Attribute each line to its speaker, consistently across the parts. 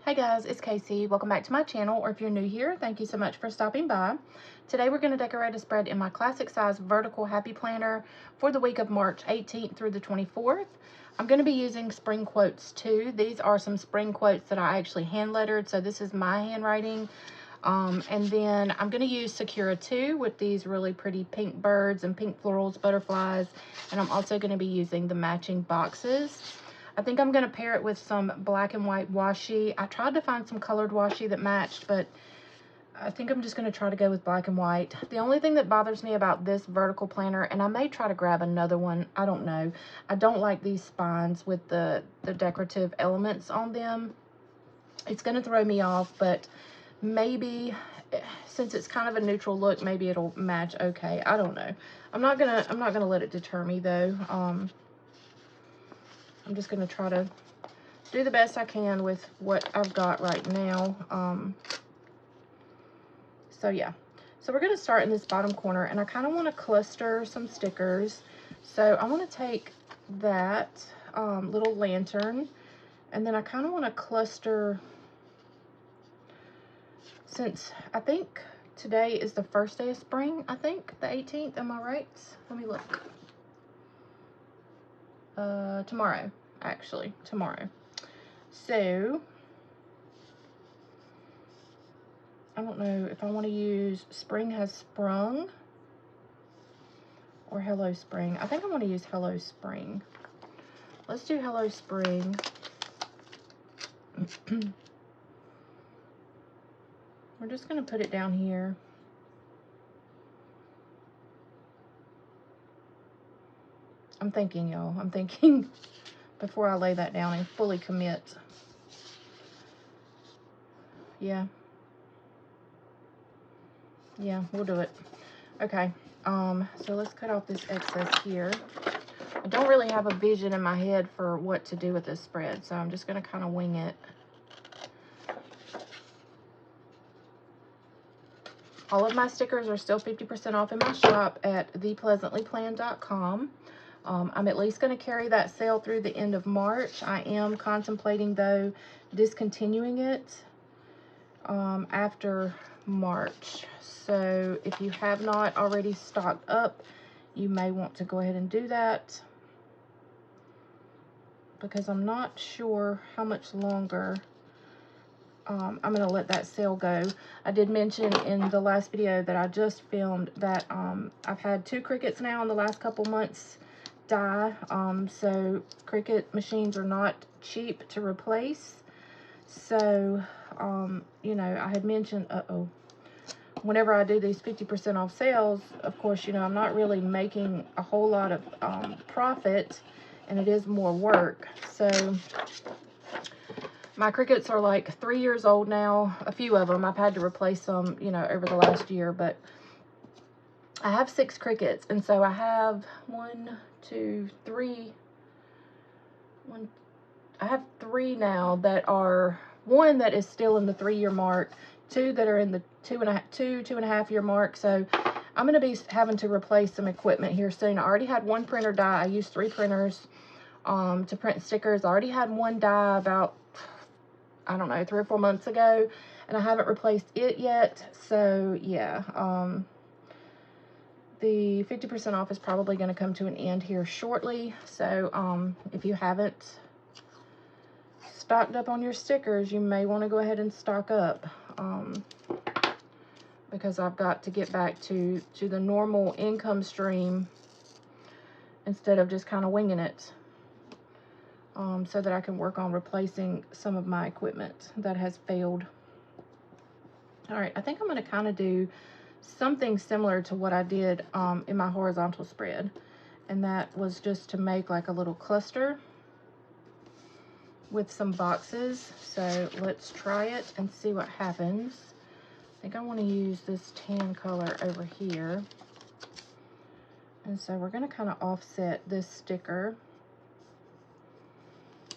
Speaker 1: Hey guys, it's Casey. Welcome back to my channel, or if you're new here, thank you so much for stopping by. Today we're going to decorate a spread in my classic size vertical happy planner for the week of March 18th through the 24th. I'm going to be using spring quotes too. These are some spring quotes that I actually hand lettered, so this is my handwriting. And then I'm going to use 𝗟𝗏𝗏𝗜𝗟 with these really pretty pink birds and pink florals, butterflies, and I'm also going to be using the matching boxes. I think I'm going to pair it with some black and white washi. I tried to find some colored washi that matched, but I think I'm just going to try to go with black and white. The only thing that bothers me about this vertical planner, and I may try to grab another one, I don't know. I don't like these spines with the decorative elements on them. It's going to throw me off, but maybe since it's kind of a neutral look, maybe it'll match okay. I don't know. I'm not gonna let it deter me though. I'm just going to try to do the best I can with what I've got right now. So yeah, so we're going to start in this bottom corner, and I kind of want to cluster some stickers. So I want to take that little lantern, and then I kind of want to cluster, since I think today is the first day of spring, I think the 18th, am I right? Let me look. Tomorrow, actually, tomorrow. So, I don't know if I want to use Spring Has Sprung or Hello Spring. I think I want to use Hello Spring. Let's do Hello Spring. We're just going to put it down here. I'm thinking, y'all. I'm thinking before I lay that down and fully commit. Yeah, we'll do it. Okay, so let's cut off this excess here. I don't really have a vision in my head for what to do with this spread, so I'm just going to kind of wing it. All of my stickers are still 50% off in my shop at 𝗑𝗨𝗏𝗏𝗜𝗟𝗏𝗏𝗏. I'm at least going to carry that sale through the end of March. I am contemplating, though, discontinuing it after March. So if you have not already stocked up, you may want to go ahead and do that, because I'm not sure how much longer I'm going to let that sale go. I did mention in the last video that I just filmed that I've had 2 Cricuts now in the last couple months die. So Cricut machines are not cheap to replace. So, you know, I had mentioned, whenever I do these 50% off sales, of course, you know, I'm not really making a whole lot of profit, and it is more work. So my Cricuts are like 3 years old now. A few of them, I've had to replace them, you know, over the last year, but I have 6 Cricuts, and so I have 1, 2, 3. I have 3 now that are, 1 that is still in the 3-year mark, 2 that are in the 2.5 year mark. So I'm going to be having to replace some equipment here soon. I already had 1 printer die. I used 3 printers to print stickers. I already had 1 die about, I don't know, 3 or 4 months ago, and I haven't replaced it yet. So yeah, the 50% off is probably going to come to an end here shortly. So if you haven't stocked up on your stickers, you may want to go ahead and stock up, because I've got to get back to the normal income stream instead of just kind of winging it, so that I can work on replacing some of my equipment that has failed. All right, I think I'm going to kind of do something similar to what I did in my horizontal spread, and that was just to make like a little cluster with some boxes. So let's try it and see what happens. I think I want to use this tan color over here, and so we're going to kind of offset this sticker.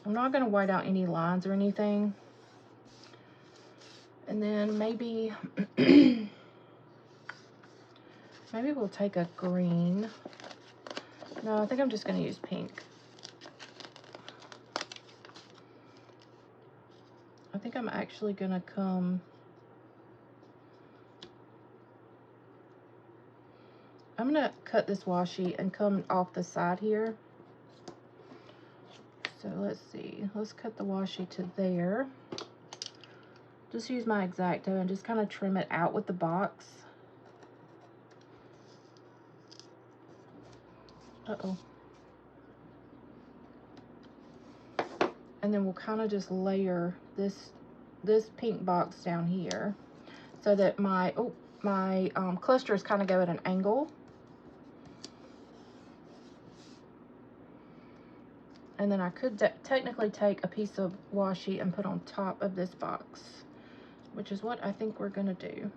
Speaker 1: I'm not going to white out any lines or anything. And then maybe maybe we'll take a green. No, I think I'm just going to use pink. I think I'm actually gonna come, I'm gonna cut this washi and come off the side here. So let's see, let's cut the washi to there. Just use my X-Acto and just kind of trim it out with the box. Uh-oh. And then we'll kind of just layer this pink box down here so that my clusters kind of go at an angle. And then I could technically take a piece of washi and put on top of this box, which is what I think we're gonna do.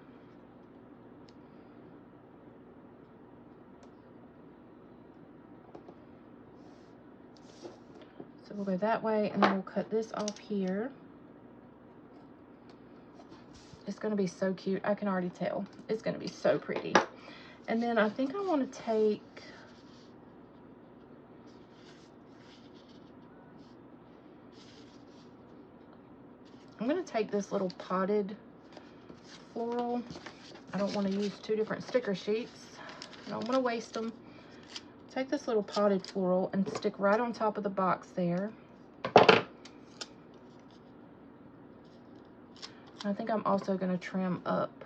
Speaker 1: So we'll go that way, and then we'll cut this off here. It's gonna be so cute. I can already tell. It's gonna be so pretty. And then I think I wanna take, I'm gonna take this little potted floral. I don't wanna use two different sticker sheets. I don't wanna waste them. Take this little potted floral and stick right on top of the box there. I think I'm also gonna trim up.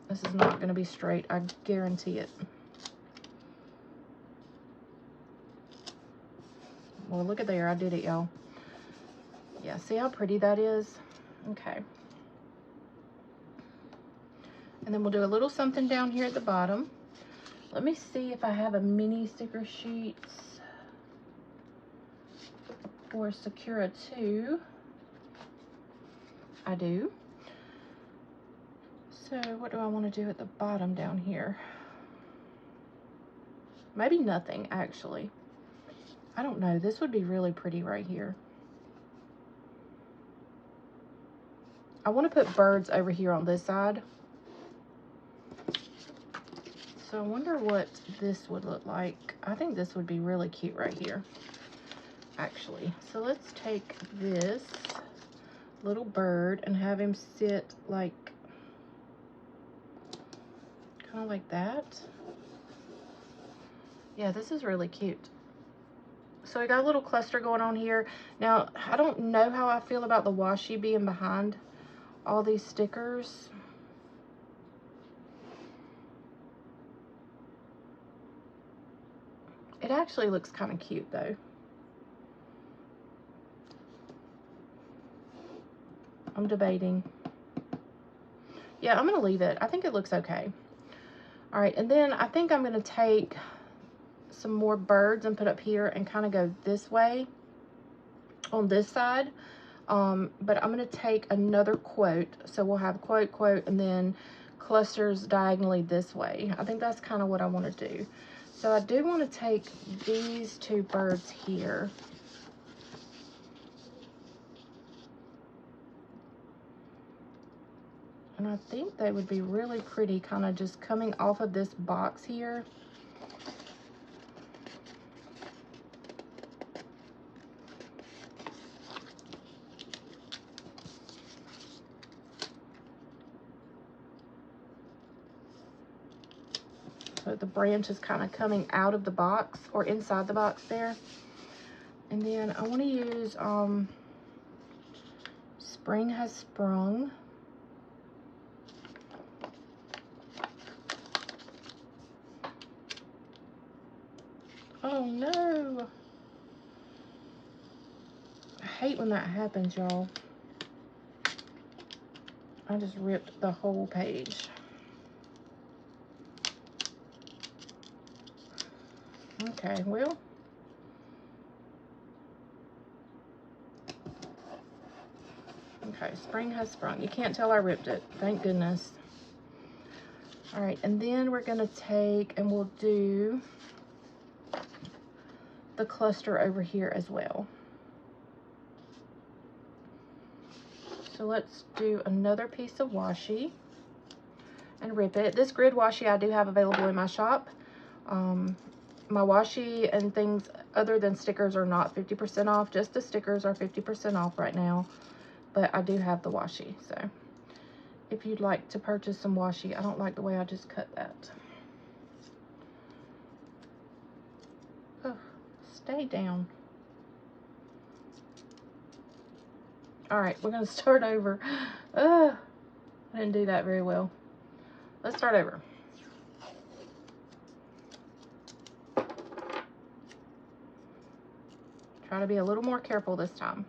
Speaker 1: This is not gonna be straight, I guarantee it. Well, look at there, I did it, y'all. Yeah, see how pretty that is? Okay. And then we'll do a little something down here at the bottom. Let me see if I have a mini sticker sheets for Sakura 2. I do. So what do I want to do at the bottom down here? Maybe nothing, actually. I don't know. This would be really pretty right here. I want to put birds over here on this side. So I wonder what this would look like. I think this would be really cute right here, actually. So let's take this little bird and have him sit like, kind of like that. Yeah, this is really cute. So I got a little cluster going on here. Now, I don't know how I feel about the washi being behind all these stickers. It actually looks kind of cute though. I'm debating. Yeah, I'm gonna leave it. I think it looks okay. All right, and then I think I'm gonna take some more birds and put up here and kind of go this way on this side. But I'm gonna take another quote. So we'll have quote, quote, and then clusters diagonally this way. I think that's kind of what I want to do. So I do want to take these two birds here. And I think they would be really pretty, kind of just coming off of this box here. So the branch is kind of coming out of the box or inside the box there. And then I want to use Spring Has Sprung. Oh no. I hate when that happens, y'all. I just ripped the whole page. Okay, well. Okay, Spring Has Sprung. You can't tell I ripped it. Thank goodness. All right, and then we're gonna take and we'll do the cluster over here as well. So let's do another piece of washi and rip it. This grid washi I do have available in my shop. My washi and things other than stickers are not 50% off. Just the stickers are 50% off right now. But I do have the washi. So if you'd like to purchase some washi, I don't like the way I just cut that. Oh, stay down. All right, we're going to start over. I didn't do that very well. Let's start over. Try to be a little more careful this time.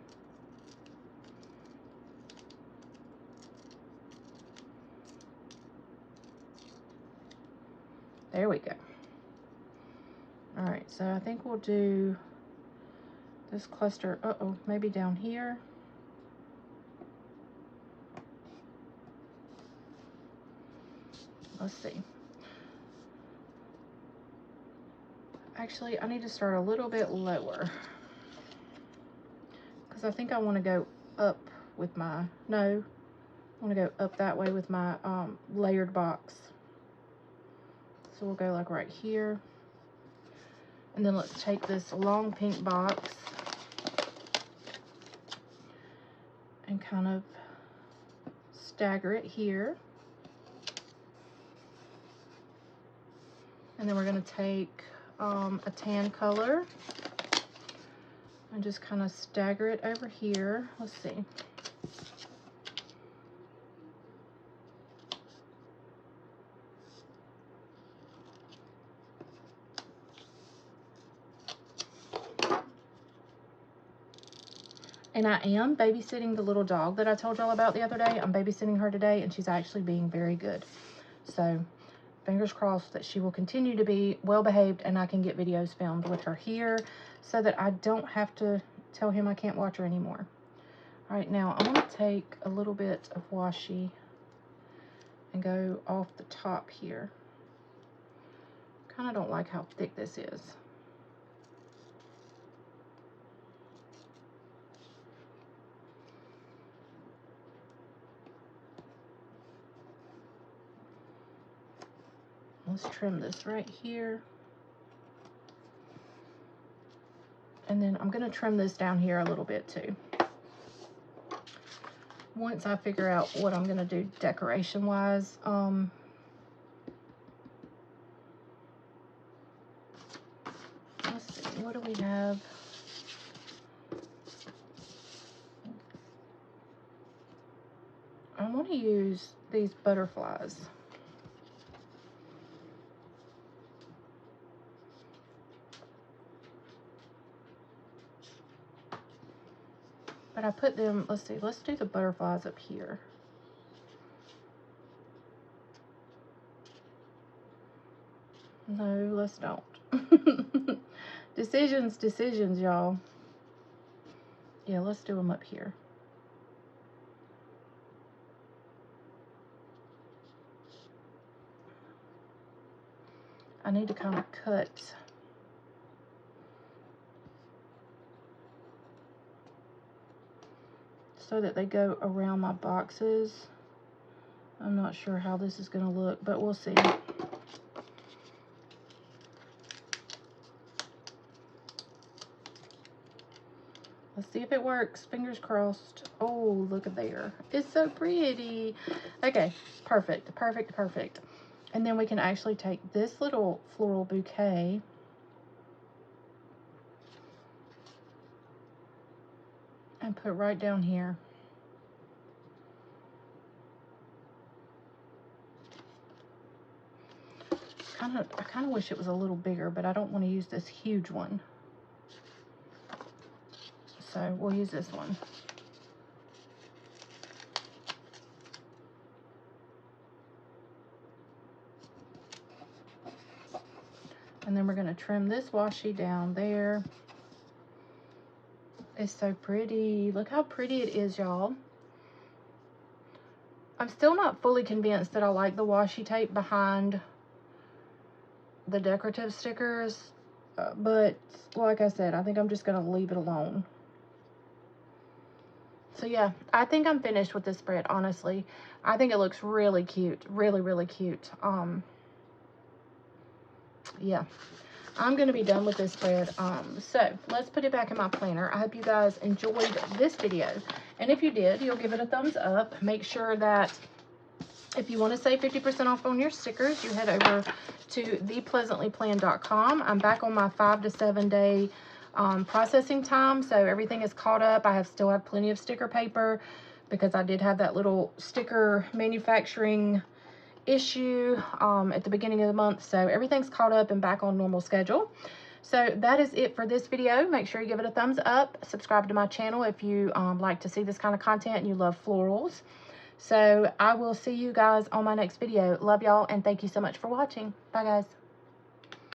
Speaker 1: There we go. All right, so I think we'll do this cluster, maybe down here. Let's see. Actually, I need to start a little bit lower because I think I want to go up with my, no, I want to go up that way with my layered box. So we'll go like right here. And then let's take this long pink box and kind of stagger it here. And then we're going to take a tan color and just kind of stagger it over here. Let's see. And I am babysitting the little dog that I told y'all about the other day. I'm babysitting her today, and she's actually being very good. So fingers crossed that she will continue to be well behaved and I can get videos filmed with her here so that I don't have to tell him I can't watch her anymore. All right, now I'm going to take a little bit of washi and go off the top here. Kind of don't like how thick this is. Let's trim this right here. And then I'm going to trim this down here a little bit too. Once I figure out what I'm going to do decoration wise. Let's see, what do we have? I want to use these butterflies. But I put them, let's see, let's do the butterflies up here. No, let's don't. Decisions, y'all. Yeah, let's do them up here. I need to kind of cut so that they go around my boxes. I'm not sure how this is going to look, but we'll see. Let's see if it works. Fingers crossed. Oh, look at there. It's so pretty. Okay, perfect. And then we can actually take this little floral bouquet and put right down here. I kind of wish it was a little bigger, but I don't want to use this huge one. So we'll use this one. And then we're going to trim this washi down there. It's so pretty. Look how pretty it is, y'all. I'm still not fully convinced that I like the washi tape behind the decorative stickers. But like I said, I think I'm just going to leave it alone. So yeah, I think I'm finished with this spread, honestly. I think it looks really cute. Really, really cute. Yeah. I'm going to be done with this spread. So let's put it back in my planner. I hope you guys enjoyed this video. And if you did, you'll give it a thumbs up. Make sure that if you want to save 50% off on your stickers, you head over to thepleasantlyplanned.com. I'm back on my 5 to 7 day processing time, so everything is caught up. I still have plenty of sticker paper because I did have that little sticker manufacturing issue at the beginning of the month, so everything's caught up and back on normal schedule. So that is it for this video. Make sure you give it a thumbs up. Subscribe to my channel if you like to see this kind of content and you love florals. So I will see you guys on my next video. Love y'all, and thank you so much for watching. Bye, guys.